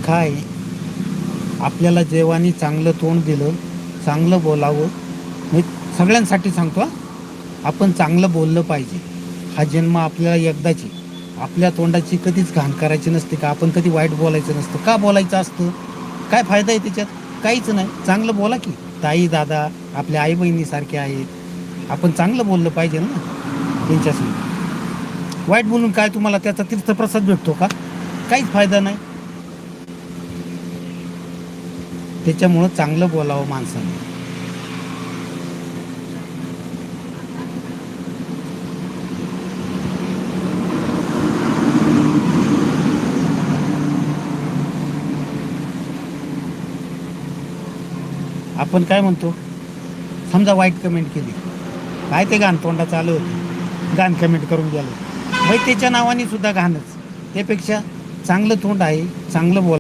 काय आपल्याला देवानी चांगलं तोंड दिलं, चांगलं बोलावं. मी सगळ्यांसाठी सांगतो हा, आपण चांगलं बोललं पाहिजे. हा जन्म आपल्याला एकदाच आहे. आपल्या तोंडाची कधीच घाण करायची नसते, का आपण कधी वाईट बोलायचं नसतं. का बोलायचं असतं? काय फायदा आहे त्याच्यात? काहीच नाही. चांगलं बोला की. ताई दादा आपल्या आई बहिणीसारखे आहेत. आपण चांगलं बोललं पाहिजे ना त्यांच्याशी. वाईट बोलून काय तुम्हाला त्याचा तीर्थप्रसाद भेटतो का? काहीच फायदा नाही. त्याच्यामुळं चांगलं बोलावं माणसाने. आपण काय म्हणतो, समजा वाईट कमेंट केली, काय ते घाण तोंडाचं आलं होतं, घाण कमेंट करून गेलं, मग त्याच्या नावाने सुद्धा घाणच. त्यापेक्षा चांगलं तोंड आहे, चांगलं बोल